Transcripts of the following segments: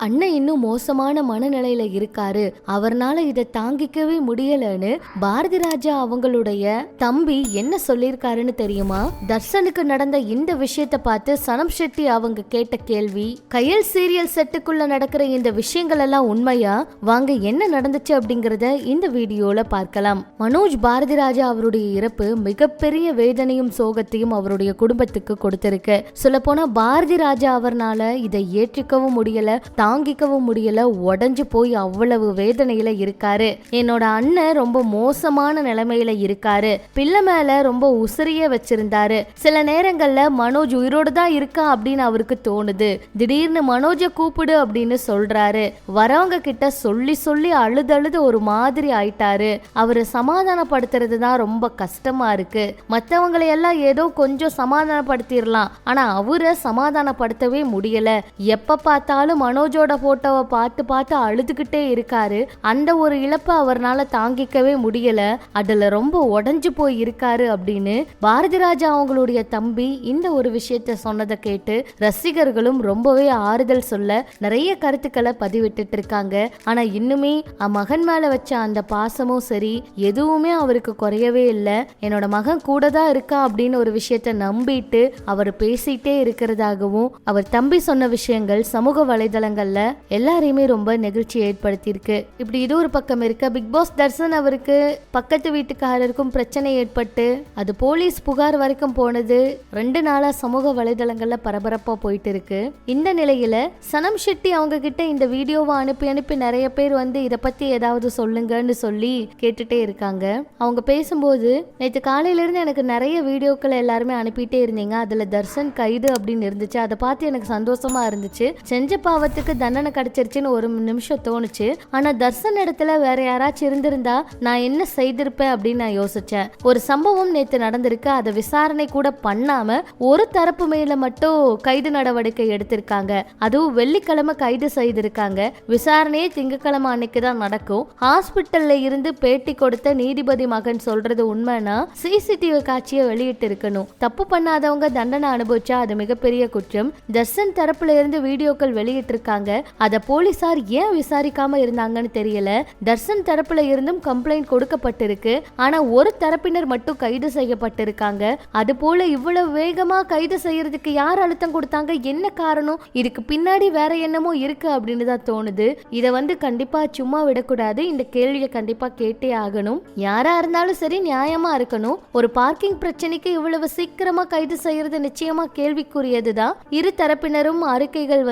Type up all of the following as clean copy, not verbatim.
அண்ணன் இன்னும் மோசமான மனநிலையில இருக்காரு, அவர்னால இதை தாங்கிக்கவே முடியலன்னு பாரதி ராஜா அவங்களுடைய தம்பி என்ன சொல்லிருக்காருன்னு தெரியுமா? தர்ஷனுக்கு நடந்த இந்த விஷயத்தை பார்த்து சனம் ஷெட்டி அவங்க கேட்ட கேள்வி, கயல் சீரியல் செட்டுக்குள்ள நடக்கிற இந்த விஷயங்கள் எல்லாம் உண்மையா? வாங்க என்ன நடந்துச்சு அப்படிங்கறத இந்த வீடியோல பார்க்கலாம். மனோஜ் பாரதி ராஜா அவருடைய இறப்பு மிகப்பெரிய வேதனையும் சோகத்தையும் அவருடைய குடும்பத்துக்கு கொடுத்திருக்கு. சொல்ல போனா பாரதி ராஜா அவர்னால இதை ஏற்றிக்கவும் முடியல, தாங்கிக்கவும் முடியல, உடஞ்சு போய் அவ்வளவு வேதனையில இருக்காரு. என்னோட அண்ணன் ரொம்ப மோசமான நிலைமையில இருக்காரு, பிள்ளை மேல ரொம்ப உசிரிய வச்சிருந்தாரு. சில நேரங்கள்ல மனோஜ் உயிரோடு தான் இருக்கா அப்படின்னு அவருக்கு தோணுது. திடீர்னு மனோஜை கூப்பிடு அப்படின்னு சொல்றாரு. வரவங்க கிட்ட சொல்லி சொல்லி அழுது ஒரு மாதிரி ஆயிட்டாரு. அவரை சமாதானப்படுத்துறது தான் ரொம்ப கஷ்டமா இருக்கு. மற்றவங்களை எல்லாம் ஏதோ கொஞ்சம் சமாதானப்படுத்திடலாம், ஆனா அவரை சமாதானப்படுத்தவே முடியல. எப்ப பார்த்தாலும் மனோஜோட போட்டோவை பார்த்து பார்த்து அழுதுகிட்டே இருக்காரு. அந்த ஒரு இழப்பை அவர்னால தாங்கிக்கவே முடியல, அதுல ரொம்ப உடஞ்சு போய் இருக்காரு அப்படின்னு பாரதி ராஜா அவங்களுடைய தம்பி இந்த ஒரு விஷயத்த சொன்னதை கேட்டு ரசிகர்களும் ரொம்பவே ஆறுதல் சொல்ல நிறைய கருத்துக்களை பதிவிட்டு இருக்காங்க. ஆனா இன்னுமே மகன் மேல வச்ச அந்த பாசமும் சரி எதுவுமே அவருக்கு குறையவே இல்லை. என்னோட மகன் கூட தான் இருக்கா அப்படின்னு ஒரு விஷயத்த நம்பிட்டு அவர் பேசிட்டே இருக்கிறதாகவும் அவர் தம்பி சொன்ன விஷயங்கள் சமூக வலைதளங்கள்ல எல்லாரையுமே ரொம்ப நெகிழ்ச்சி ஏற்படுத்தியிருக்கு. இப்படி இது ஒரு பக்கம் இருக்க, பிக் பாஸ் தர்ஷன் அவருக்கு பக்கத்து வீட்டுக்காரருக்கும் பிரச்சனை ஏற்பட்டு அது போலீஸ் புகார் வரைக்கும் போனது 2 நாளா சமூக வலைதளங்கள்ல பரபரப்பா போயிட்டு இருக்கு. இந்த நிலையில சனம் ஷெட்டி அவங்க கிட்ட இந்த வீடியோவை அனுப்பி நிறைய பேர் வந்து இதை பத்தி ஏதாவது சொல்லுங்கன்னு சொல்லி கேட்டுட்டே இருக்காங்க. அவங்க பேசும்போது, நேற்று காலையில இருந்து எனக்கு நிறைய வீடியோக்களை எல்லாருமே அனுப்பிட்டே இருந்தீங்க, அதுல தர்ஷன் கைது அப்படின்னு இருந்துச்சு, அதை பார்த்து எனக்கு சந்தோஷமா இருந்துச்சு, செஞ்ச பாவத்துக்கு தண்டனை கிடைச்சிருச்சுன்னு ஒரு நிமிஷம் தோணுச்சு. ஆனா தர்ஷன் இடத்துல வேற யாராச்சும் இருந்திருந்தா நான் என்ன செய்திருப்பேன் அப்படின்னு நான் யோசிச்சேன். ஒரு சம்பவம் நேற்று நடந்திருக்கு, அதை விசாரணை கூட பண்ணாம ஒரு தரப்பு மேல மட்டும் கைது நடவடிக்கை எடுத்திருக்காங்க. அதுவும் வெள்ளிக்கிழமை கைது செய்திருக்காங்க. விசாரணையே திங்கக்கிழமை அன்னைக்கு தான் நடக்கும். ஹாஸ்பிட்டல்ல இருந்து பேட்டி கொடுத்த நீதிபதி மகன் சொல்றது உண்மைனா சிசிடிவி காட்சியை வெளியிட்டு இருக்கணும். தப்பு பண்ணாதவங்க தண்டனை அனுபவிச்சா அது மிகப்பெரிய குற்றம். தர்ஷன் தரப்புல இருந்து வீடியோக்கள் வெளியிட்டு இருக்காங்க, அத போலீசார் ஏன் விசாரிக்காம இருந்தாங்கன்னு தெரியல. தர்ஷன் தரப்புல இருந்தும் கம்ப்ளைண்ட் கொடுக்கப்பட்டிருக்கு, ஆனா ஒரு தரப்பினர் மட்டும் கைது செய்யப்பட்டிருக்காங்க. அது போல இவ்வளவு வேகமா கைது செய்யறதுக்கு யார் அழுத்தம் கொடுத்தாங்க, என்ன காரணம், இதுக்கு பின்னாடி வேற என்னமோ இருக்கு அப்படின்னு தான் தோணுது. இதை கண்டிப்பா சும்மா விடக்கூடாது, இந்த கேள்வியை கண்டிப்பா கேட்டே ஆகணும். யாரா இருந்தாலும் சரி நியாயமா இருக்கணும். ஒரு பார்க்கிங் பிரச்சனைக்கு இவ்வளவு சீக்கிரமா கைது செய்யறது நிச்சயமா கேள்விக்குரியதுதான். இரு தரப்பினரும் அறிக்கைகள்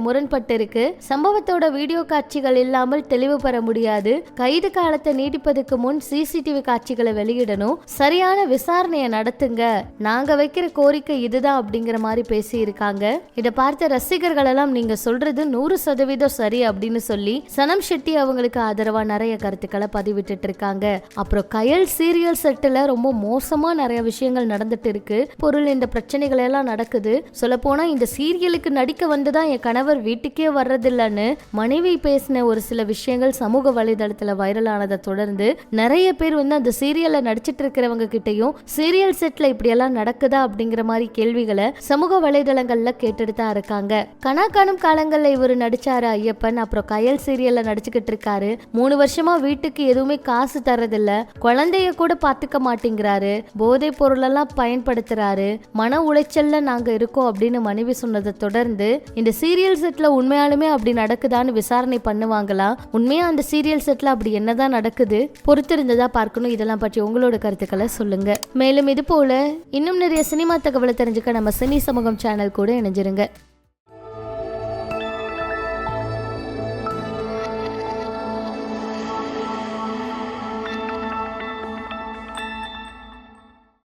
முரண்பட்டு இருக்கு. சம்பவத்தோட வீடியோ காட்சிகள் இல்லாமல் தெளிவு பெற முடியாது. கைது காலத்தை நீடிப்பதற்கு முன் சிசிடிவி காட்சிகளை வெளியிடணும். சரியான விசாரணையை நடத்துங்க, நாங்க வைக்கிற கோரிக்கை இதுதான் அப்படிங்கிற மாதிரி பேசி இருக்காங்க. இதை பார்த்த ரசிகர்கள் எல்லாம் நீங்க சொல்றது 100% சரி அப்படின்னு சொல்லி சனம் ஷெட்டி அவங்களுக்கு ஆதரவா நிறைய கருத்துக்களை பதிவிட்டு இருக்காங்க. அப்புறம் கயல் சீரியல் செட்டுல ரொம்ப மோசமா நிறைய விஷயங்கள் நடந்துட்டு இருக்கு. பொருள் இந்த பிரச்சனைகள் எல்லாம் நடக்குது. சொல்ல போனா இந்த சீரியலுக்கு நடிக்க வந்துதான் என் கணவர் வீட்டுக்கே வர்றதில்லன்னு மனைவி பேசின ஒரு சில விஷயங்கள் சமூக வலைதளத்துல வைரலானதை தொடர்ந்து நிறைய பேர் அந்த சீரியல்ல நடிச்சிட்டு இருக்கிறவங்க கிட்டையும் சீரியல் செட்ல இப்படி எல்லாம் நடக்குதா அப்படிங்கிற மாதிரி கேள்விகளை சமூக வலைதளங்கள்ல கேட்டுட்டு இருக்காங்க. கணக்கானும் காலங்கள்ல இவரு நடிச்சாரு ஐயப்பன், அப்புறம் கயல் சீரியல்ல நடிச்சுக்கிட்டு இருக்காரு. 3 வருஷமா வீட்டுக்கு எதுவுமே காசு தரதில்ல, குழந்தைய கூட பாத்துக்க மாட்டேங்கிறாரு, போதை பொருள் எல்லாம் பயன்படுத்துறாரு, மன உளைச்சல்ல நாங்க இருக்கோம் அப்படின்னு மனைவி சொன்னதை தொடர்ந்து இந்த சீரியல் செட்ல உண்மையாலுமே அப்படி நடக்குதான்னு விசாரணை பண்ணுவாங்களா, உண்மையா அந்த சீரியல் செட்ல அப்படி என்னதான் நடக்குது, பொறுத்திருந்ததா பார்க்கணும். இதெல்லாம் பற்றி உங்களோட கருத்துக்களை சொல்லுங்க. மேலும் இது போல இன்னும் நிறைய சினிமா தகவலை தெரிஞ்சுக்க நம்ம சினி சமூகம் சேனல் கூட இணைஞ்சிருங்க.